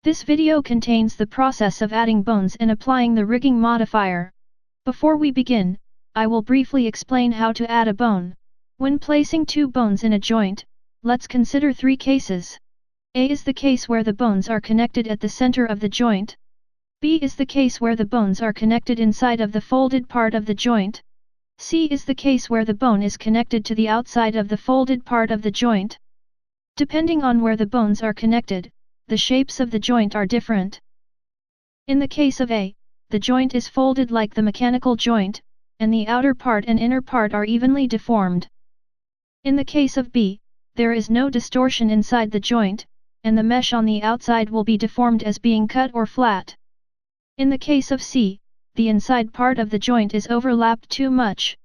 This video contains the process of adding bones and applying the rigging modifier. Before we begin, I will briefly explain how to add a bone. When placing two bones in a joint, let's consider three cases. A is the case where the bones are connected at the center of the joint. B is the case where the bones are connected inside of the folded part of the joint. C is the case where the bone is connected to the outside of the folded part of the joint. Depending on where the bones are connected, the shapes of the joint are different. In the case of A, the joint is folded like the mechanical joint, and the outer part and inner part are evenly deformed. In the case of B, there is no distortion inside the joint, and the mesh on the outside will be deformed as being cut or flat. In the case of C, the inside part of the joint is overlapped too much.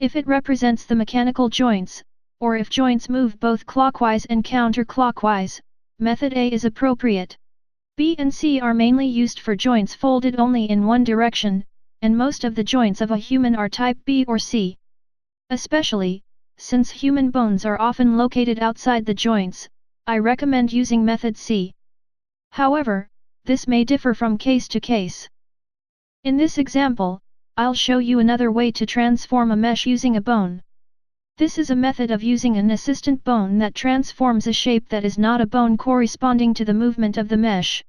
If it represents the mechanical joints, or if joints move both clockwise and counterclockwise, method A is appropriate. B and C are mainly used for joints folded only in one direction, and most of the joints of a human are type B or C. Especially, since human bones are often located outside the joints, I recommend using method C. However, this may differ from case to case. In this example, I'll show you another way to transform a mesh using a bone. This is a method of using an assistant bone that transforms a shape that is not a bone corresponding to the movement of the mesh.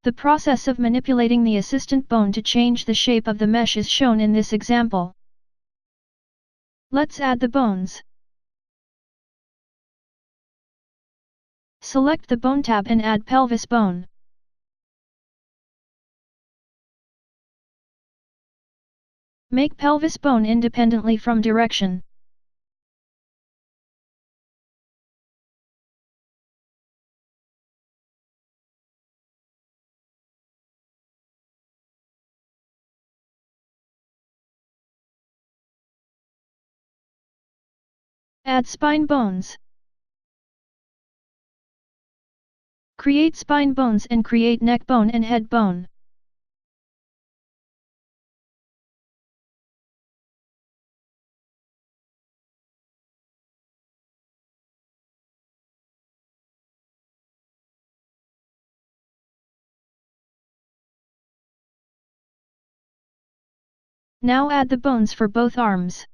The process of manipulating the assistant bone to change the shape of the mesh is shown in this example. Let's add the bones. Select the Bone tab and add pelvis bone. Make pelvis bone independently from direction. Add spine bones. Create spine bones and create neck bone and head bone. Now add the bones for both arms.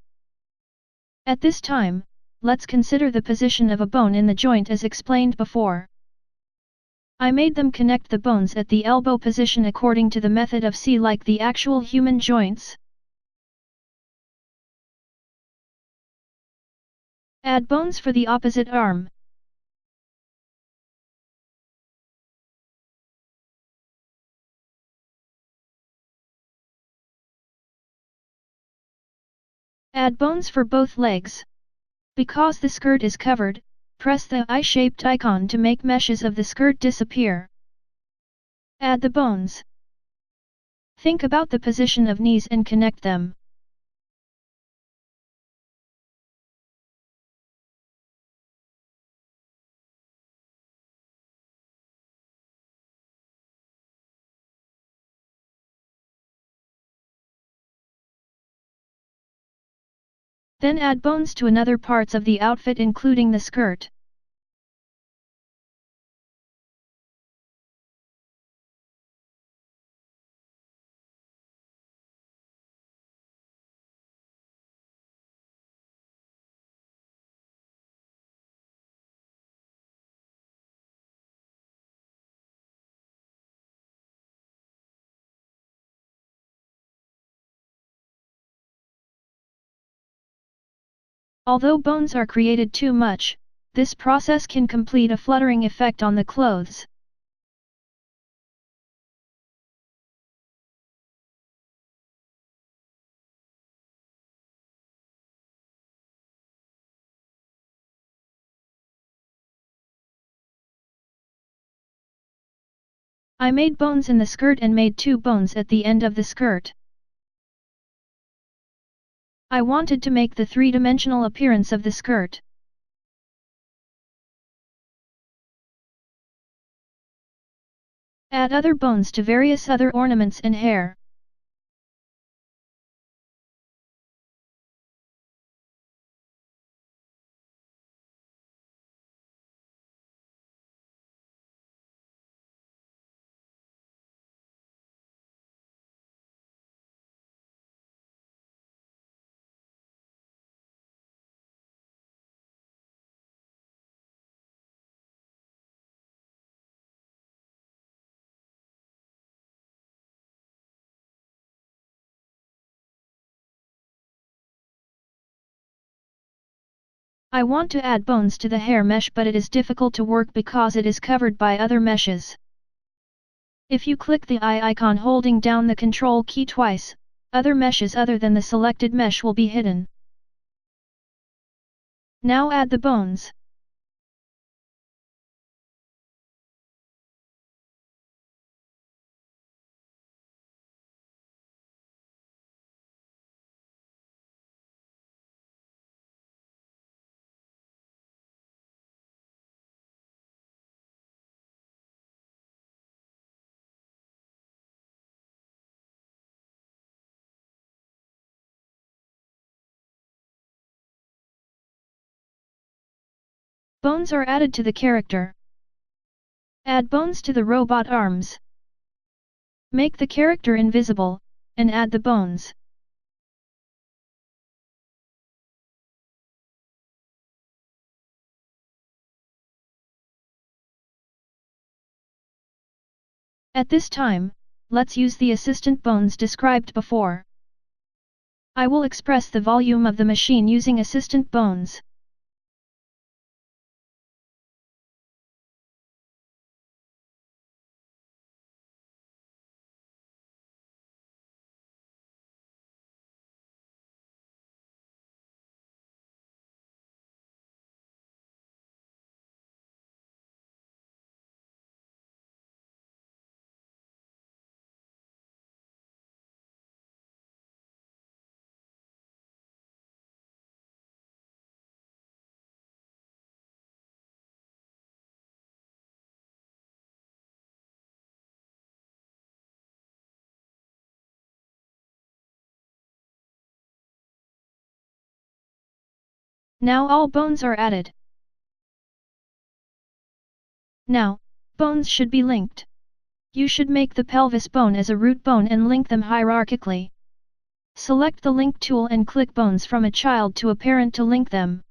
At this time, let's consider the position of a bone in the joint as explained before. I made them connect the bones at the elbow position according to the method of C like the actual human joints. Add bones for the opposite arm. Add bones for both legs. Because the skirt is covered, press the I-shaped icon to make meshes of the skirt disappear. Add the bones. Think about the position of knees and connect them. Then add bones to another parts of the outfit including the skirt. Although bones are created too much, this process can complete a fluttering effect on the clothes. I made bones in the skirt and made two bones at the end of the skirt. I wanted to make the three-dimensional appearance of the skirt. Add other bones to various other ornaments and hair. I want to add bones to the hair mesh, but it is difficult to work because it is covered by other meshes. If you click the eye icon holding down the control key twice, other meshes other than the selected mesh will be hidden. Now add the bones. Bones are added to the character. Add bones to the robot arms. Make the character invisible, and add the bones. At this time, let's use the assistant bones described before. I will express the volume of the machine using assistant bones. Now all bones are added. Now, bones should be linked. You should make the pelvis bone as a root bone and link them hierarchically. Select the link tool and click bones from a child to a parent to link them.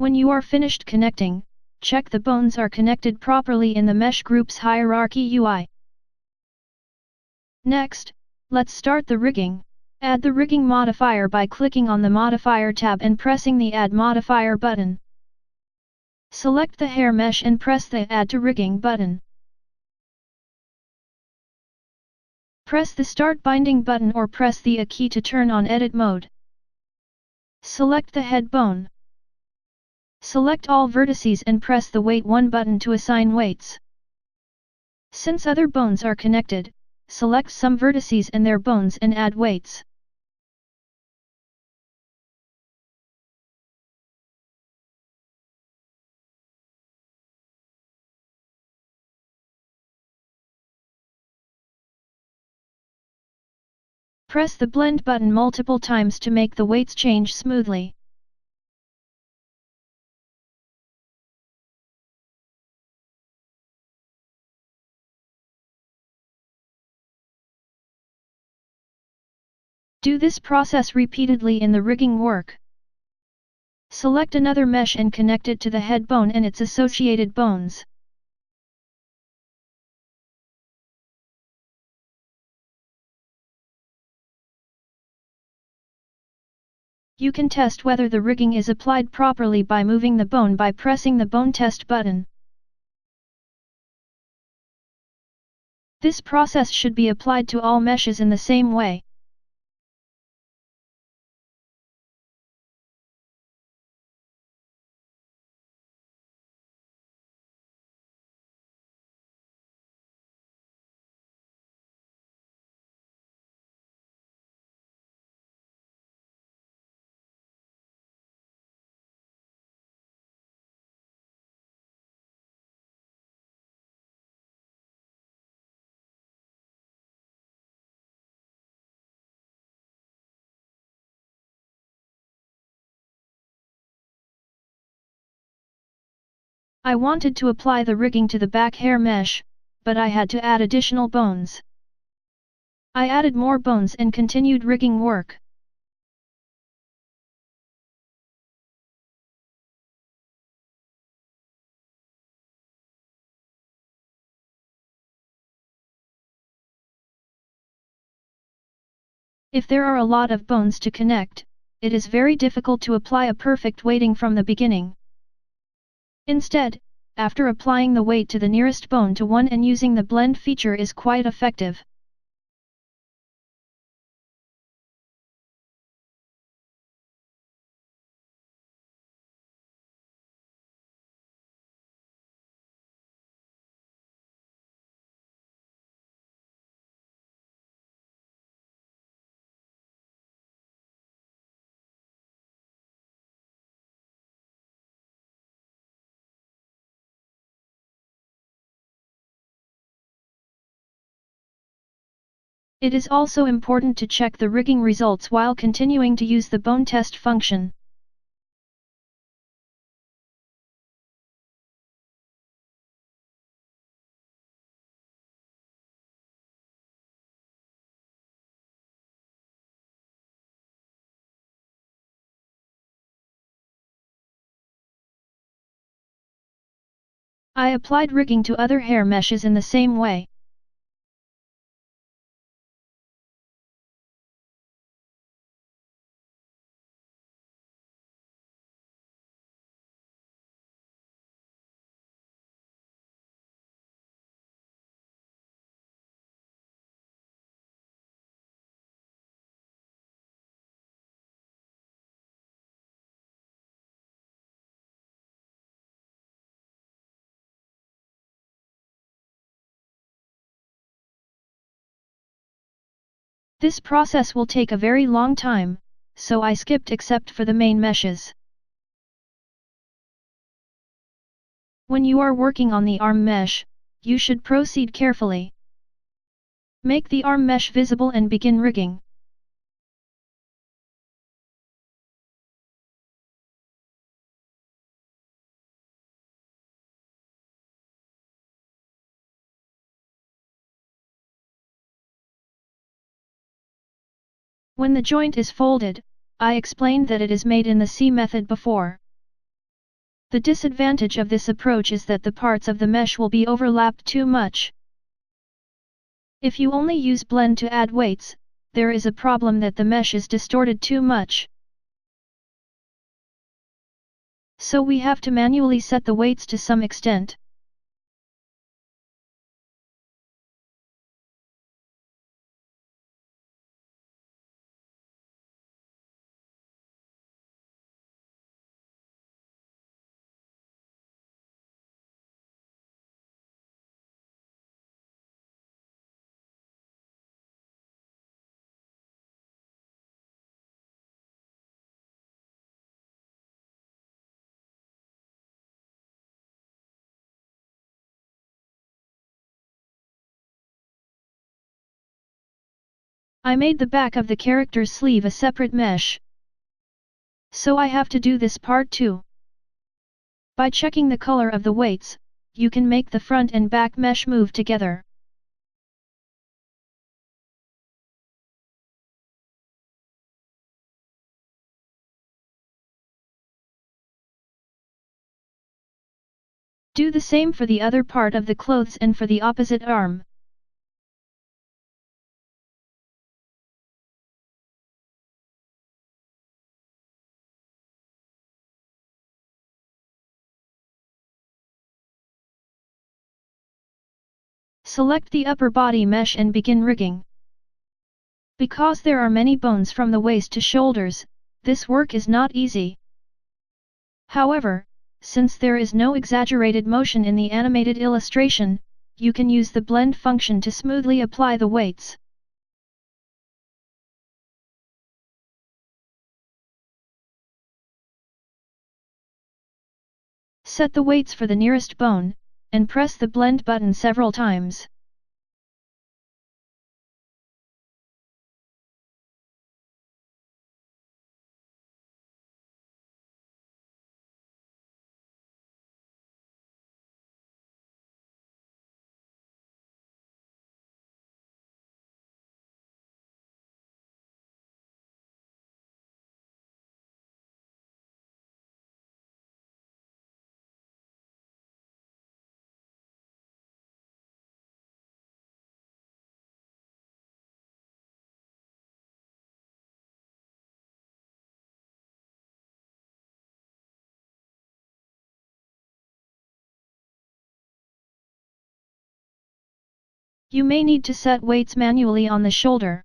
When you are finished connecting, check the bones are connected properly in the mesh group's hierarchy UI. Next, let's start the rigging. Add the rigging modifier by clicking on the modifier tab and pressing the add modifier button. Select the hair mesh and press the add to rigging button. Press the start binding button or press the A key to turn on edit mode. Select the head bone. Select all vertices and press the weight 1 button to assign weights. Since other bones are connected, select some vertices and their bones and add weights. Press the blend button multiple times to make the weights change smoothly. Do this process repeatedly in the rigging work. Select another mesh and connect it to the head bone and its associated bones. You can test whether the rigging is applied properly by moving the bone by pressing the bone test button. This process should be applied to all meshes in the same way. I wanted to apply the rigging to the back hair mesh, but I had to add additional bones. I added more bones and continued rigging work. If there are a lot of bones to connect, it is very difficult to apply a perfect weighting from the beginning. Instead, after applying the weight to the nearest bone to one and using the blend feature is quite effective. It is also important to check the rigging results while continuing to use the bone test function. I applied rigging to other hair meshes in the same way. This process will take a very long time, so I skipped except for the main meshes. When you are working on the arm mesh, you should proceed carefully. Make the arm mesh visible and begin rigging. When the joint is folded, I explained that it is made in the C method before. The disadvantage of this approach is that the parts of the mesh will be overlapped too much. If you only use blend to add weights, there is a problem that the mesh is distorted too much. So we have to manually set the weights to some extent. I made the back of the character's sleeve a separate mesh. So I have to do this part too. By checking the color of the weights, you can make the front and back mesh move together. Do the same for the other part of the clothes and for the opposite arm. Select the upper body mesh and begin rigging. Because there are many bones from the waist to shoulders, this work is not easy. However, since there is no exaggerated motion in the animated illustration, you can use the blend function to smoothly apply the weights. Set the weights for the nearest bone, and press the blend button several times. You may need to set weights manually on the shoulder.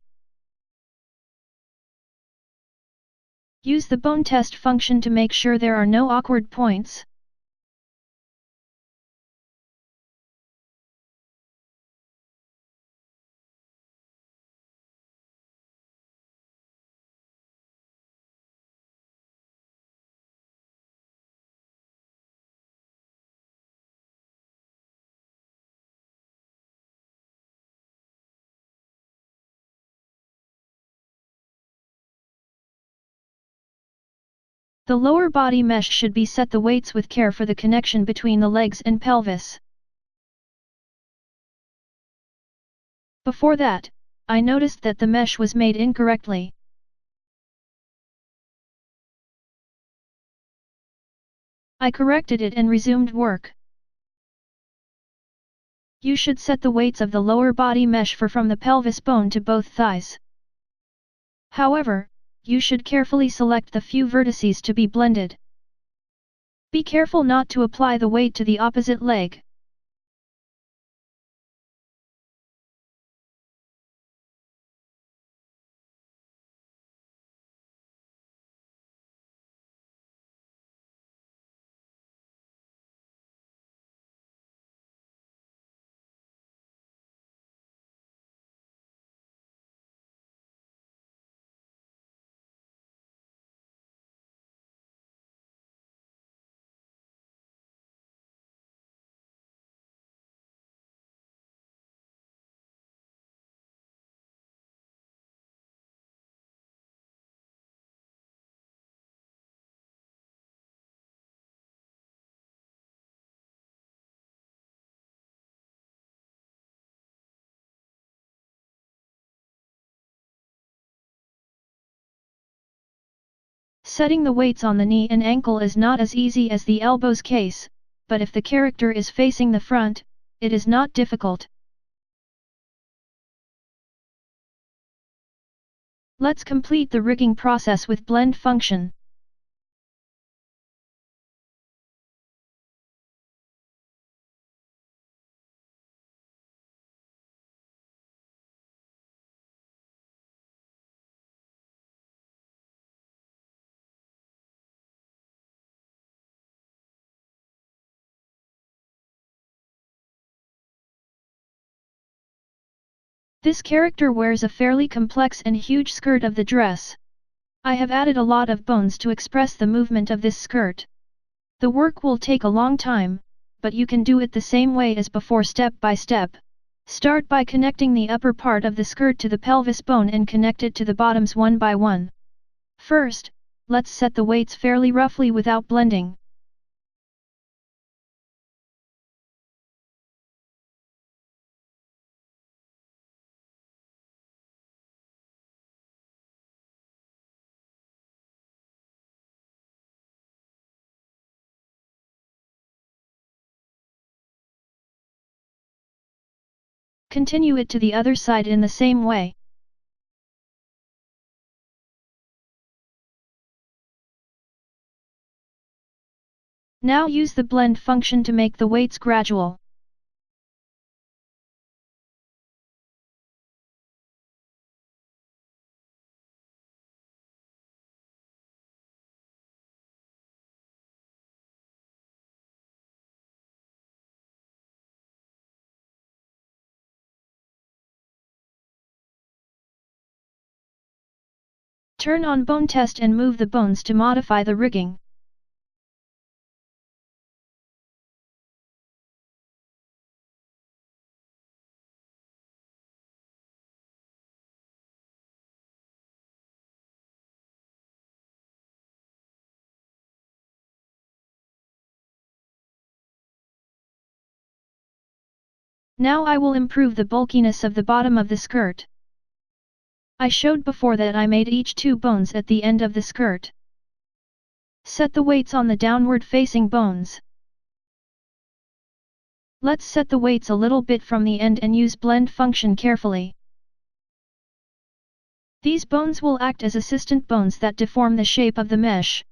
Use the bone test function to make sure there are no awkward points. The lower body mesh should be set the weights with care for the connection between the legs and pelvis. Before that, I noticed that the mesh was made incorrectly. I corrected it and resumed work. You should set the weights of the lower body mesh from the pelvis bone to both thighs. However, you should carefully select the few vertices to be blended. Be careful not to apply the weight to the opposite leg. Setting the weights on the knee and ankle is not as easy as the elbows case, but if the character is facing the front, it is not difficult. Let's complete the rigging process with blend function. This character wears a fairly complex and huge skirt of the dress. I have added a lot of bones to express the movement of this skirt. The work will take a long time, but you can do it the same way as before step by step. Start by connecting the upper part of the skirt to the pelvis bone and connect it to the bottoms one by one. First, let's set the weights fairly roughly without blending. Continue it to the other side in the same way. Now use the blend function to make the weights gradual. Turn on bone test and move the bones to modify the rigging. Now I will improve the bulkiness of the bottom of the skirt. I showed before that I made each two bones at the end of the skirt. Set the weights on the downward facing bones. Let's set the weights a little bit from the end and use blend function carefully. These bones will act as assistant bones that deform the shape of the mesh.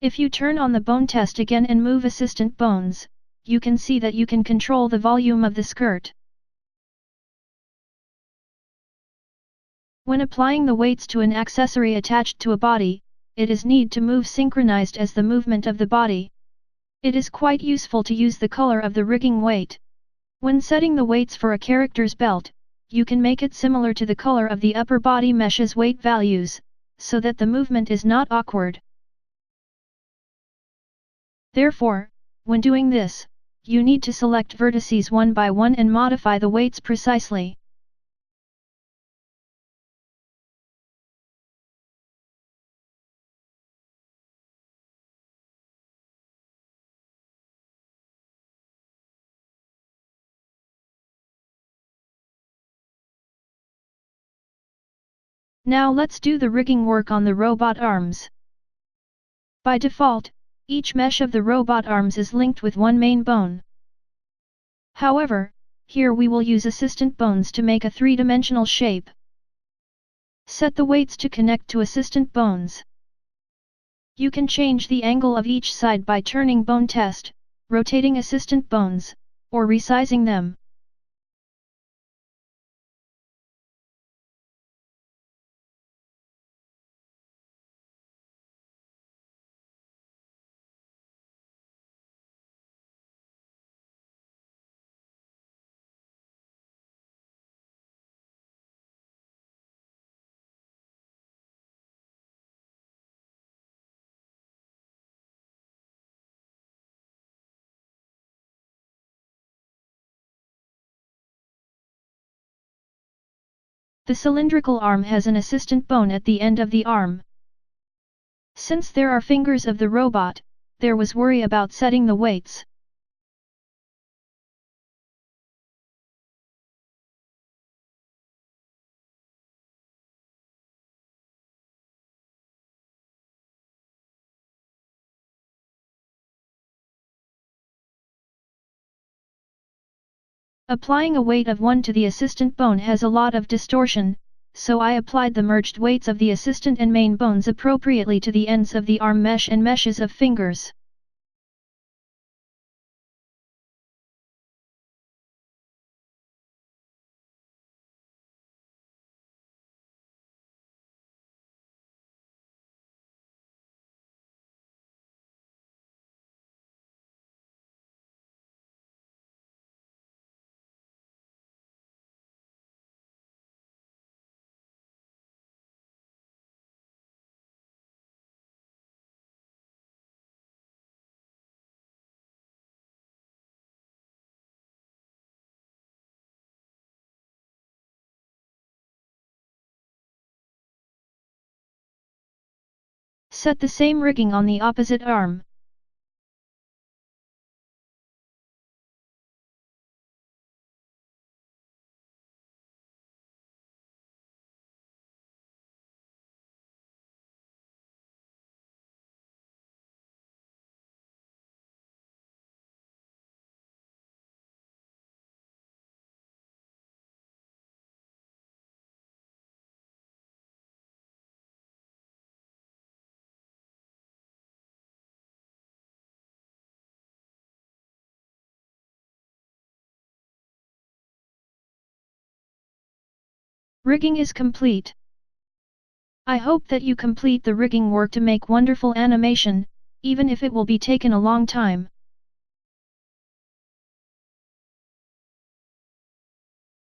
If you turn on the bone test again and move assistant bones, you can see that you can control the volume of the skirt. When applying the weights to an accessory attached to a body, it is need to move synchronized as the movement of the body. It is quite useful to use the color of the rigging weight. When setting the weights for a character's belt, you can make it similar to the color of the upper body mesh's weight values, so that the movement is not awkward. Therefore, when doing this, you need to select vertices one by one and modify the weights precisely. Now let's do the rigging work on the robot arms. By default, each mesh of the robot arms is linked with one main bone. However, here we will use assistant bones to make a three-dimensional shape. Set the weights to connect to assistant bones. You can change the angle of each side by turning bone test, rotating assistant bones, or resizing them. The cylindrical arm has an assistant bone at the end of the arm. Since there are fingers of the robot, there was worry about setting the weights. Applying a weight of 1 to the assistant bone has a lot of distortion, so I applied the merged weights of the assistant and main bones appropriately to the ends of the arm mesh and meshes of fingers. Set the same rigging on the opposite arm. Rigging is complete. I hope that you complete the rigging work to make wonderful animation, even if it will be taken a long time.